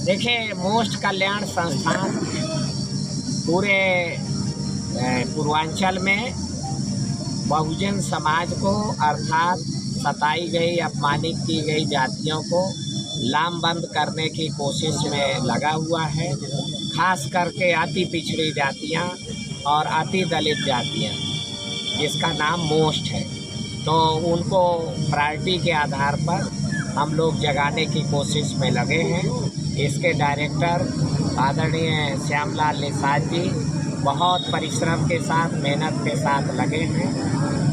देखिए, मोस्ट कल्याण संस्थान पूरे पूर्वांचल में बहुजन समाज को अर्थात सताई गई, अपमानित की गई जातियों को लामबंद करने की कोशिश में लगा हुआ है। खास करके अति पिछड़ी जातियां और अति दलित जातियां, जिसका नाम मोस्ट है, तो उनको प्रायोरिटी के आधार पर हम लोग जगाने की कोशिश में लगे हैं। इसके डायरेक्टर आदरणीय श्यामलाल निषाद जी बहुत परिश्रम के साथ, मेहनत के साथ लगे हैं।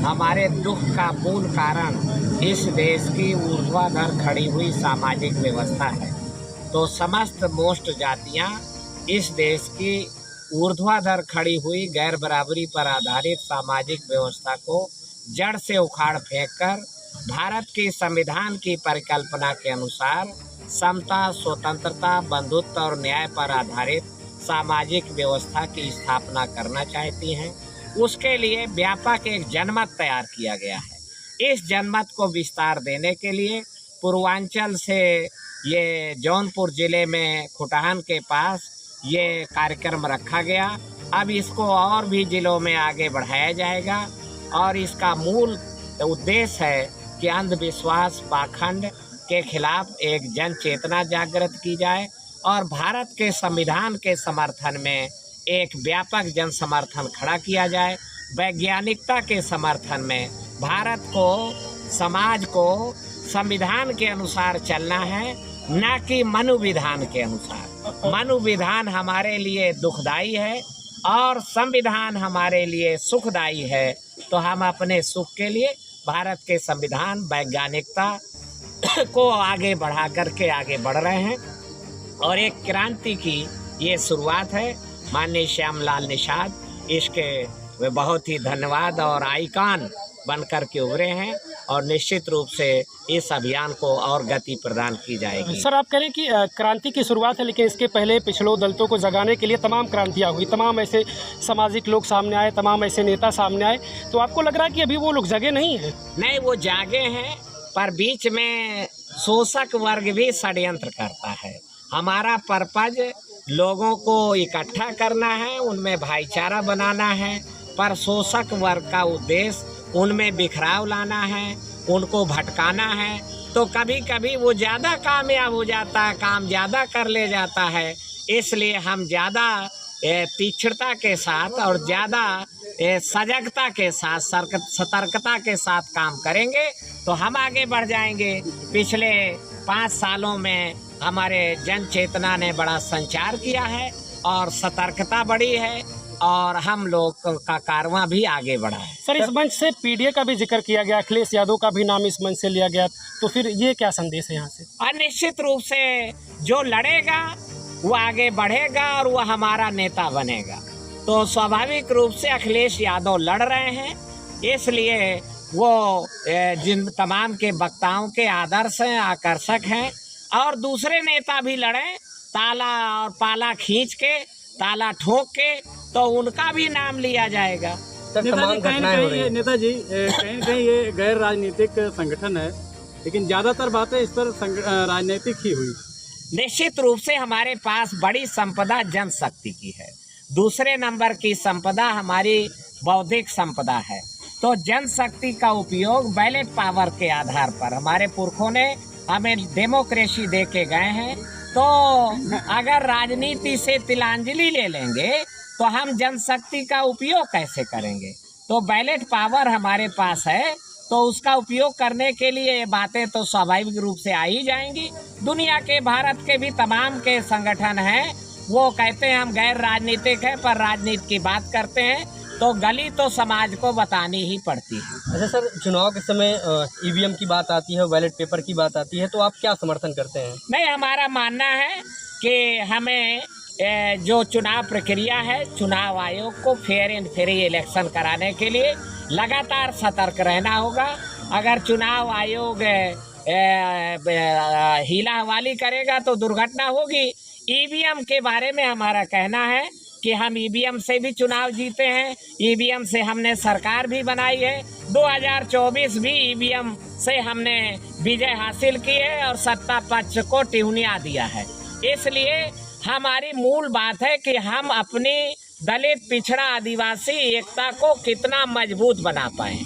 हमारे दुख का मूल कारण इस देश की ऊर्ध्वाधर खड़ी हुई सामाजिक व्यवस्था है। तो समस्त मोस्ट जातियां इस देश की ऊर्ध्वाधर खड़ी हुई गैर बराबरी पर आधारित सामाजिक व्यवस्था को जड़ से उखाड़ फेंककर भारत के संविधान की परिकल्पना के अनुसार समता, स्वतंत्रता, बंधुत्व और न्याय पर आधारित सामाजिक व्यवस्था की स्थापना करना चाहती हैं। उसके लिए व्यापक एक जनमत तैयार किया गया है। इस जनमत को विस्तार देने के लिए पूर्वांचल से ये जौनपुर जिले में खुटहन के पास ये कार्यक्रम रखा गया। अब इसको और भी जिलों में आगे बढ़ाया जाएगा और इसका मूल उद्देश्य है कि अंधविश्वास, पाखंड के खिलाफ एक जन चेतना जागृत की जाए और भारत के संविधान के समर्थन में एक व्यापक जन समर्थन खड़ा किया जाए। वैज्ञानिकता के समर्थन में भारत को, समाज को संविधान के अनुसार चलना है, न कि मनुविधान के अनुसार। मनुविधान हमारे लिए दुखदाई है और संविधान हमारे लिए सुखदाई है। तो हम अपने सुख के लिए भारत के संविधान, वैज्ञानिकता को आगे बढ़ा करके आगे बढ़ रहे हैं और एक क्रांति की ये शुरुआत है। माननीय श्यामलाल निषाद इसके वे बहुत ही धन्यवाद और आइकॉन बनकर के उभरे हैं और निश्चित रूप से इस अभियान को और गति प्रदान की जाएगी। सर, आप कह रहे हैं कि क्रांति की शुरुआत है, लेकिन इसके पहले पिछड़ों दलितों को जगाने के लिए तमाम क्रांतियाँ हुई, तमाम ऐसे सामाजिक लोग सामने आए, तमाम ऐसे नेता सामने आए। तो आपको लग रहा है कि अभी वो लोग जगे नहीं हैं? नहीं, वो जागे हैं, पर बीच में शोषक वर्ग भी षड्यंत्र करता है। हमारा पर्पज लोगों को इकट्ठा करना है, उनमें भाईचारा बनाना है, पर शोषक वर्ग का उद्देश्य उनमें बिखराव लाना है, उनको भटकाना है। तो कभी कभी वो ज़्यादा कामयाब हो जाता है, काम ज़्यादा कर ले जाता है। इसलिए हम ज़्यादा तीक्ष्णता के साथ और ज़्यादा सजगता के साथ, सतर्कता के साथ काम करेंगे तो हम आगे बढ़ जाएंगे। पिछले 5 सालों में हमारे जन चेतना ने बड़ा संचार किया है और सतर्कता बढ़ी है और हम लोग का कारवां भी आगे बढ़ा है। सर, इस मंच से पीडीए का भी जिक्र किया गया, अखिलेश यादव का भी नाम इस मंच से लिया गया, तो फिर ये क्या संदेश है यहाँ से? और निश्चित रूप से जो लड़ेगा वो आगे बढ़ेगा और वो हमारा नेता बनेगा। तो स्वाभाविक रूप से अखिलेश यादव लड़ रहे हैं, इसलिए वो जिन तमाम के वक्ताओं के आदर्श हैं, आकर्षक हैं। और दूसरे नेता भी लड़े, ताला और पाला खींच के, ताला ठोक के, तो उनका भी नाम लिया जाएगा। नेताजी कहीं कहीं ये गैर राजनीतिक संगठन है, लेकिन ज्यादातर बातें इस पर राजनीतिक ही हुई। निश्चित रूप से हमारे पास बड़ी संपदा जनशक्ति की है। दूसरे नंबर की संपदा हमारी बौद्धिक संपदा है। तो जनशक्ति का उपयोग बैलेट पावर के आधार पर हमारे पुरखों ने हमें डेमोक्रेसी दे के गए हैं। तो अगर राजनीति से तिलांजलि ले लेंगे तो हम जनशक्ति का उपयोग कैसे करेंगे? तो बैलेट पावर हमारे पास है, तो उसका उपयोग करने के लिए ये बातें तो स्वाभाविक रूप से आ ही जाएंगी। दुनिया के, भारत के भी तमाम के संगठन हैं, वो कहते हैं हम गैर राजनीतिक है, पर राजनीति की बात करते हैं। तो गली तो समाज को बतानी ही पड़ती है। अच्छा सर, चुनाव के समय ईवीएम की बात आती है, बैलेट पेपर की बात आती है, तो आप क्या समर्थन करते हैं? नहीं, हमारा मानना है कि हमें जो चुनाव प्रक्रिया है, चुनाव आयोग को फेयर एंड फ्री इलेक्शन कराने के लिए लगातार सतर्क रहना होगा। अगर चुनाव आयोग हीला हवाली करेगा तो दुर्घटना होगी। ईवीएम के बारे में हमारा कहना है कि हम ईवीएम से भी चुनाव जीते हैं, ईवीएम से हमने सरकार भी बनाई है। 2024 भी ईवीएम से हमने विजय हासिल की है और सत्ता पक्ष को टिहुनिया दिया है। इसलिए हमारी मूल बात है कि हम अपनी दलित पिछड़ा आदिवासी एकता को कितना मजबूत बना पाए।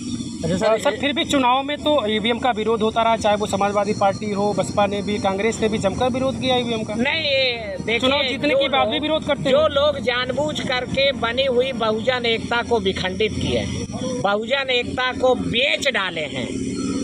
सर फिर भी चुनाव में तो ईवीएम का विरोध होता रहा, चाहे वो समाजवादी पार्टी हो, बसपा ने भी, कांग्रेस ने भी जमकर विरोध किया ईवीएम का। नहीं, ये देखिए, चुनाव जीतने के बाद भी विरोध करते हैं। जो लोग जानबूझ करके बनी हुई बहुजन एकता को विखंडित किए हैं, बहुजन एकता को बेच डाले हैं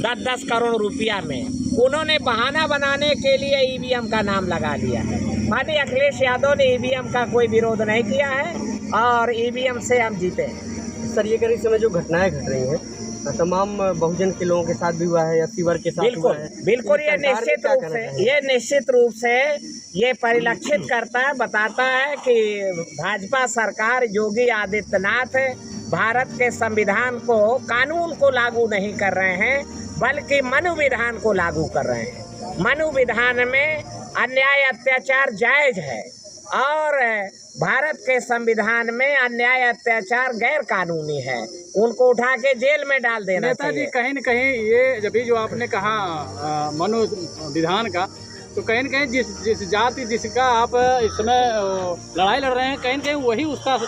10-10 करोड़ रुपया में, उन्होंने बहाना बनाने के लिए ईवीएम का नाम लगा लिया है। माननीय अखिलेश यादव ने ईवीएम का कोई विरोध नहीं किया है और ईवीएम से हम जीते हैं। सर ये कह इस समय जो घटनाएं घट रही हैं तमाम बहुजन के लोगों के साथ भी हुआ है या सीवर के साथ हुआ है, बिल्कुल ये निश्चित रूप से ये परिलक्षित करता है, बताता है कि भाजपा सरकार योगी आदित्यनाथ भारत के संविधान को, कानून को लागू नहीं कर रहे हैं बल्कि मनु विधान को लागू कर रहे हैं। मनु विधान में अन्याय अत्याचार जायज है और भारत के संविधान में अन्याय अत्याचार गैर कानूनी है, उनको उठा के जेल में डाल देना नेताजी कहीं न कहीं ये जब भी जो आपने कहा मनु विधान का, तो कहीं न कहीं जिस जाति जिसका आप इस समय लड़ाई लड़ रहे हैं, कहीं न कहीं वही उसका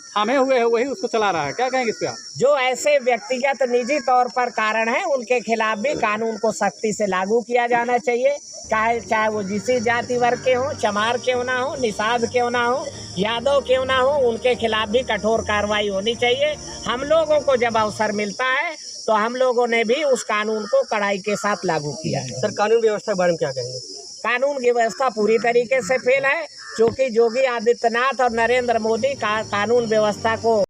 थामे हुए है, वही उसको चला रहा है। क्या कहेंगे इस पे आप? जो ऐसे व्यक्तिगत निजी तौर पर कारण है उनके खिलाफ भी कानून को सख्ती से लागू किया जाना चाहिए, चाहे वो जिसी जाति वर्ग के हों, चमार क्यों ना हो, निषाद क्यों ना हो, यादव क्यों ना हो, उनके खिलाफ भी कठोर कार्रवाई होनी चाहिए। हम लोगों को जब अवसर मिलता है तो हम लोगों ने भी उस कानून को कड़ाई के साथ लागू किया है। सर कानून व्यवस्था के बारे में क्या कहेंगे? कानून की व्यवस्था पूरी तरीके से फेल है, क्योंकि योगी आदित्यनाथ और नरेंद्र मोदी कानून व्यवस्था को